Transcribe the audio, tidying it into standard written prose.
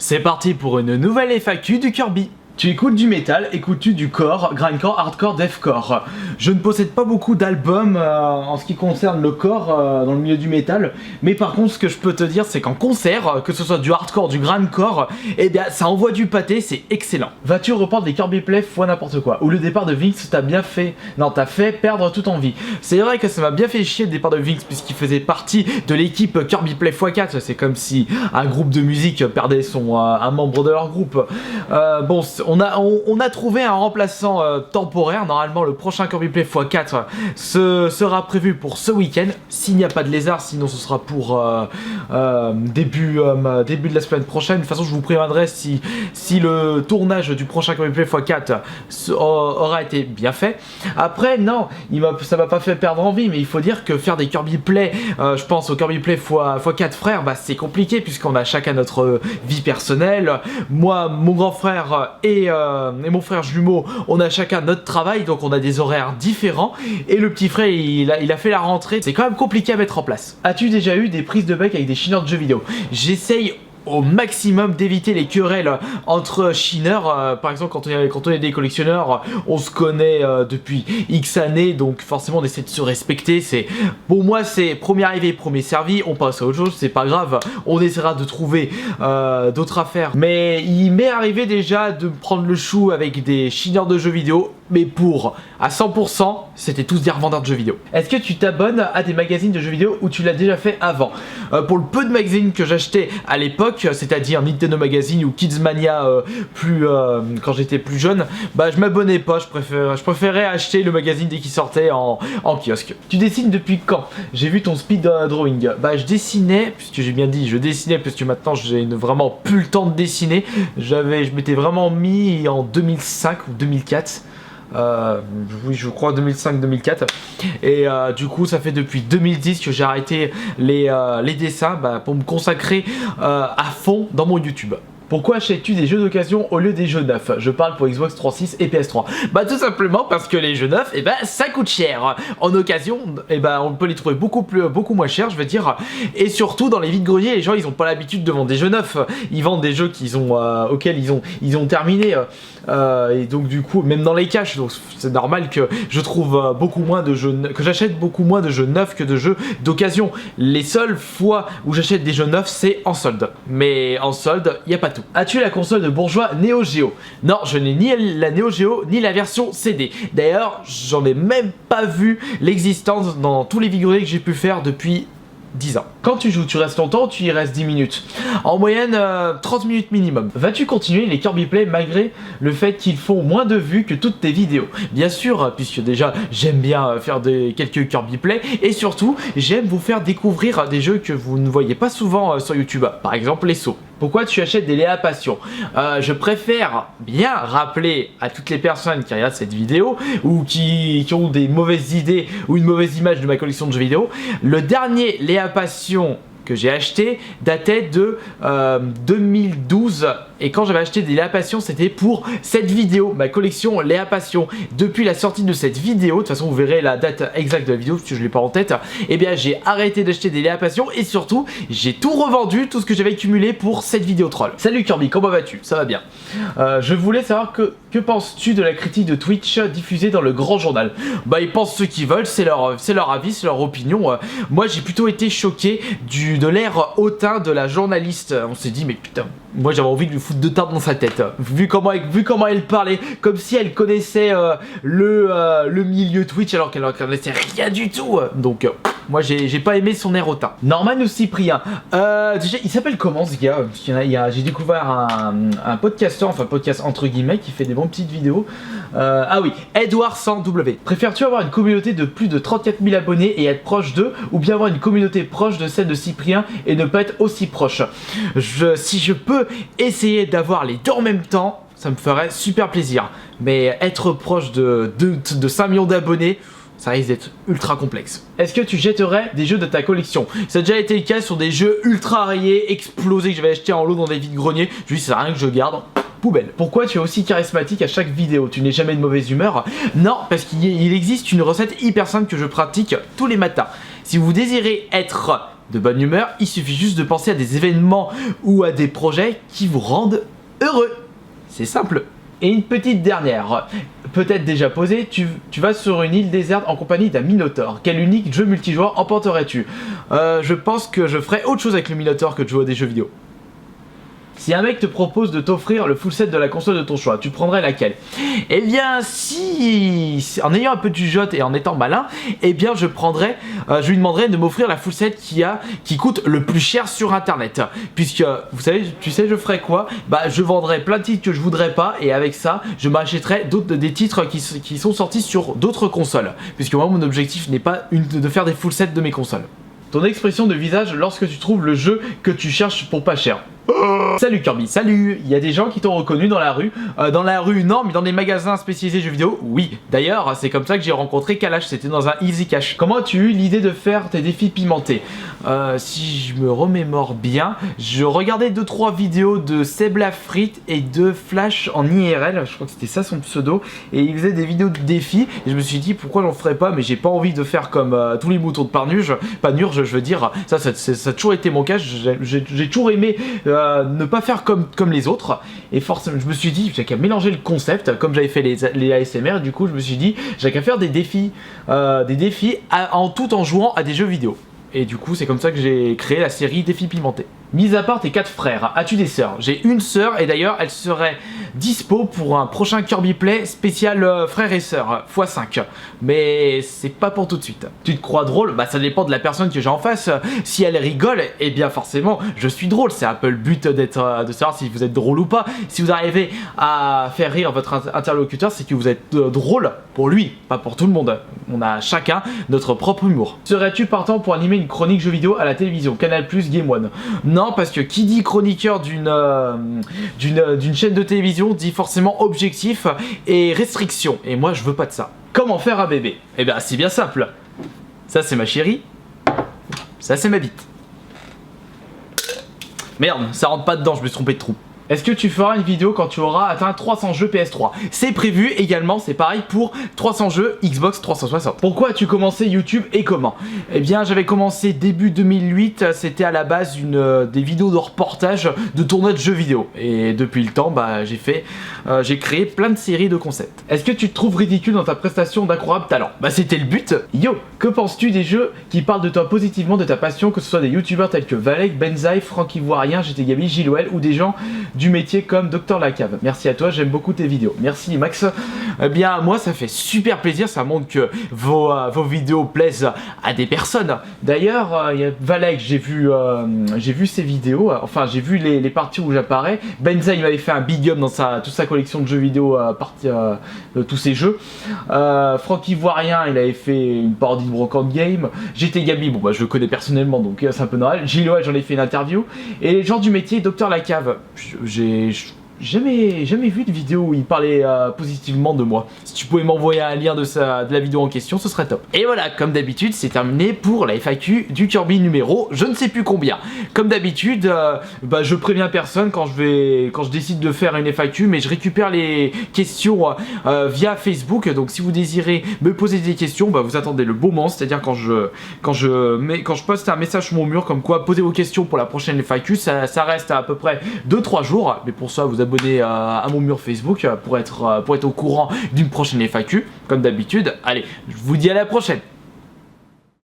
C'est parti pour une nouvelle FAQ du Kirby. Tu écoutes du métal, écoutes-tu du core, grindcore, hardcore, deathcore? Je ne possède pas beaucoup d'albums en ce qui concerne le core dans le milieu du métal, mais par contre ce que je peux te dire c'est qu'en concert, que ce soit du hardcore, du grindcore, eh bien ça envoie du pâté, c'est excellent. Vas-tu reprendre les Kirby Play fois n'importe quoi? Ou le départ de Vince t'a bien fait... Non, t'as fait perdre toute envie. C'est vrai que ça m'a bien fait chier le départ de Vince puisqu'il faisait partie de l'équipe Kirby Play x4, c'est comme si un groupe de musique perdait un membre de leur groupe. Bon, on a trouvé un remplaçant temporaire. Normalement le prochain Kirby Play x4 sera prévu pour ce week-end, s'il n'y a pas de lézard, sinon ce sera pour début de la semaine prochaine. De toute façon je vous préviendrai si le tournage du prochain Kirby Play x4 aura été bien fait. Après non, ça m'a pas fait perdre envie, mais il faut dire que faire des Kirby Play, je pense au Kirby Play x4 frères, bah c'est compliqué puisqu'on a chacun notre vie personnelle. Moi, mon grand frère et mon frère jumeau, on a chacun notre travail, donc on a des horaires différents. Et le petit frère, il a fait la rentrée. C'est quand même compliqué à mettre en place. As-tu déjà eu des prises de bec avec des chineurs de jeux vidéo? J'essaye au maximum d'éviter les querelles entre chineurs. Par exemple quand on est des collectionneurs, on se connaît depuis X années, donc forcément on essaie de se respecter. Pour moi c'est premier arrivé premier servi, on passe à autre chose, c'est pas grave, on essaiera de trouver d'autres affaires. Mais il m'est arrivé déjà de prendre le chou avec des chineurs de jeux vidéo, mais à 100% c'était tous des revendeurs de jeux vidéo. Est-ce que tu t'abonnes à des magazines de jeux vidéo ou tu l'as déjà fait avant? Pour le peu de magazines que j'achetais à l'époque, c'est-à-dire Nintendo Magazine ou Kidsmania quand j'étais plus jeune, bah je m'abonnais pas, je préférais acheter le magazine dès qu'il sortait en kiosque. Tu dessines depuis quand? J'ai vu ton speed drawing. Bah je dessinais, puisque j'ai bien dit je dessinais, puisque maintenant j'ai vraiment plus le temps de dessiner. Je m'étais vraiment mis en 2005 ou 2004. Oui, je crois 2005-2004. Et du coup ça fait depuis 2010 que j'ai arrêté les dessins pour me consacrer à fond dans mon YouTube. Pourquoi achètes-tu des jeux d'occasion au lieu des jeux neufs? Je parle pour Xbox 360 et PS3. Bah tout simplement parce que les jeux neufs, ça coûte cher. En occasion, on peut les trouver beaucoup moins cher, je veux dire. Et surtout dans les vides-greniers, les gens ils ont pas l'habitude de vendre des jeux neufs. Ils vendent des jeux auxquels ils ont terminé. Et donc du coup, même dans les caches, donc c'est normal que je trouve que j'achète beaucoup moins de jeux neufs que de jeux d'occasion. Les seules fois où j'achète des jeux neufs, c'est en solde. Mais en solde, il y a pas tout. As-tu la console de bourgeois Neo Geo? Non, je n'ai ni la Neo Geo ni la version CD. D'ailleurs, j'en ai même pas vu l'existence dans tous les vidéos que j'ai pu faire depuis 10 ans. Quand tu joues, tu restes longtemps ou tu y restes 10 minutes? En moyenne, 30 minutes minimum. Vas-tu continuer les Kirby Play malgré le fait qu'ils font moins de vues que toutes tes vidéos? Bien sûr, puisque déjà j'aime bien faire quelques Kirby Play et surtout j'aime vous faire découvrir des jeux que vous ne voyez pas souvent sur YouTube. Par exemple les sauts. Pourquoi tu achètes des Léa Passion? Je préfère bien rappeler à toutes les personnes qui regardent cette vidéo ou qui ont des mauvaises idées ou une mauvaise image de ma collection de jeux vidéo. Le dernier Léa Passion que j'ai acheté datait de 2012 et quand j'avais acheté des Léa Passion c'était pour cette vidéo, ma collection Léa Passion. Depuis la sortie de cette vidéo, de toute façon vous verrez la date exacte de la vidéo parce que je l'ai pas en tête, et bien j'ai arrêté d'acheter des Léa Passion et surtout j'ai tout revendu, tout ce que j'avais accumulé pour cette vidéo troll. Salut Kirby, comment vas-tu? Ça va bien. Je voulais savoir que penses-tu de la critique de Twitch diffusée dans le grand journal? Bah ils pensent ce qu'ils veulent, c'est leur avis, c'est leur opinion. Moi j'ai plutôt été choqué de l'air hautain de la journaliste. On s'est dit mais putain, moi j'avais envie de lui foutre de tarte dans sa tête. Vu comment elle parlait, comme si elle connaissait le milieu Twitch alors qu'elle connaissait rien du tout. Donc moi j'ai pas aimé son air hautain. Norman ou Cyprien? Déjà il s'appelle comment ce gars? J'ai découvert un podcasteur, enfin podcast entre guillemets, qui fait des bonnes petites vidéos. Ah oui, Edouard 100W. Préfères-tu avoir une communauté de plus de 34 000 abonnés et être proche d'eux, ou bien avoir une communauté proche de celle de Cyprien et ne pas être aussi proche? Si je peux essayer d'avoir les deux en même temps, ça me ferait super plaisir. Mais être proche de 5 millions d'abonnés, ça risque d'être ultra complexe. Est-ce que tu jetterais des jeux de ta collection? Ça a déjà été le cas sur des jeux ultra rayés, explosés, que j'avais acheté en lot dans des vides-greniers. Je dis, c'est rien que je garde. Poubelle. Pourquoi tu es aussi charismatique à chaque vidéo? Tu n'es jamais de mauvaise humeur? Non, parce qu'il existe une recette hyper simple que je pratique tous les matins. Si vous désirez être de bonne humeur, il suffit juste de penser à des événements ou à des projets qui vous rendent heureux. C'est simple. Et une petite dernière, peut-être déjà posée, tu vas sur une île déserte en compagnie d'un Minotaur. Quel unique jeu multijoueur emporterais-tu? Je pense que je ferais autre chose avec le Minotaur que de jouer à des jeux vidéo. Si un mec te propose de t'offrir le full set de la console de ton choix, tu prendrais laquelle? Eh bien, si en ayant un peu du jote et en étant malin, eh bien je lui demanderais de m'offrir la full set qui coûte le plus cher sur internet. Puisque, vous savez, tu sais, je ferais quoi? Bah, je vendrais plein de titres que je voudrais pas, et avec ça, je m'achèterais des titres qui sont sortis sur d'autres consoles. Puisque moi, mon objectif n'est pas de faire des full sets de mes consoles. Ton expression de visage lorsque tu trouves le jeu que tu cherches pour pas cher. Salut Kirby, salut! Il y a des gens qui t'ont reconnu dans la rue. Dans la rue, non, mais dans des magasins spécialisés jeux vidéo, oui. D'ailleurs, c'est comme ça que j'ai rencontré Kalash, c'était dans un Easy Cash. Comment as-tu eu l'idée de faire tes défis pimentés? Si je me remémore bien, je regardais 2-3 vidéos de Seb Lafrit et de Flash en IRL, je crois que c'était ça son pseudo, et il faisait des vidéos de défis, et je me suis dit pourquoi j'en ferais pas, mais j'ai pas envie de faire comme tous les moutons de Panurge, je veux dire, ça a toujours été mon cas, j'ai toujours aimé ne pas faire comme les autres, et forcément je me suis dit j'ai qu'à mélanger le concept comme j'avais fait les ASMR. Du coup je me suis dit j'ai qu'à faire des défis tout en jouant à des jeux vidéo, et du coup c'est comme ça que j'ai créé la série Défis Pimentés. Mis à part tes 4 frères, as-tu des sœurs? J'ai une sœur, et d'ailleurs elle serait dispo pour un prochain Kirby Play spécial frères et sœurs x5, mais c'est pas pour tout de suite. Tu te crois drôle? Bah ça dépend de la personne que j'ai en face. Si elle rigole, eh bien forcément je suis drôle. C'est un peu le but de savoir si vous êtes drôle ou pas. Si vous arrivez à faire rire votre interlocuteur, c'est que vous êtes drôle pour lui, pas pour tout le monde. On a chacun notre propre humour. Serais-tu partant pour animer une chronique jeux vidéo à la télévision, Canal+, Game One? Non, parce que qui dit chroniqueur d'une chaîne de télévision dit forcément objectif et restriction, et moi je veux pas de ça. Comment faire un bébé? Eh bien c'est bien simple. Ça c'est ma chérie, ça c'est ma bite. Merde, ça rentre pas dedans, je me suis trompé de trou. Est-ce que tu feras une vidéo quand tu auras atteint 300 jeux PS3? C'est prévu également, c'est pareil pour 300 jeux Xbox 360. Pourquoi as-tu commencé YouTube et comment? Eh bien j'avais commencé début 2008, c'était à la base des vidéos de reportage de tournois de jeux vidéo. Et depuis le temps, bah, j'ai créé plein de séries de concepts. Est-ce que tu te trouves ridicule dans ta prestation d'incroyable talent? Bah c'était le but. Yo, que penses-tu des jeux qui parlent de toi positivement, de ta passion, que ce soit des youtubeurs tels que Valek, Benzaï, Franck Ivoirien, GT Gabi, Gilwell ou des gens du métier comme Dr Lacave? Merci à toi, j'aime beaucoup tes vidéos. Merci Max. Eh bien moi ça fait super plaisir, ça montre que vos vidéos plaisent à des personnes. D'ailleurs Valek, j'ai vu ses vidéos, enfin j'ai vu les parties où j'apparais. Benza il m'avait fait un big up dans toute sa collection de jeux vidéo, de tous ses jeux. Franck Ivoirien il avait fait une parodie de Brocante Game. GT Gabi, bon bah je le connais personnellement donc c'est un peu normal. Gilles j'en ai fait une interview. Et les gens du métier, Dr Lacave, j'ai jamais vu de vidéo où il parlait positivement de moi. Si tu pouvais m'envoyer un lien de la vidéo en question, ce serait top. Et voilà, comme d'habitude, c'est terminé pour la FAQ du Kirby numéro je ne sais plus combien. Comme d'habitude, bah, je préviens personne quand je décide de faire une FAQ, mais je récupère les questions via Facebook. Donc si vous désirez me poser des questions, bah, vous attendez le bon moment, c'est-à-dire quand je poste un message sur mon mur comme quoi posez vos questions pour la prochaine FAQ, ça reste à peu près 2-3 jours, mais pour ça vous abonner à mon mur Facebook pour être au courant d'une prochaine FAQ, comme d'habitude. Allez, je vous dis à la prochaine.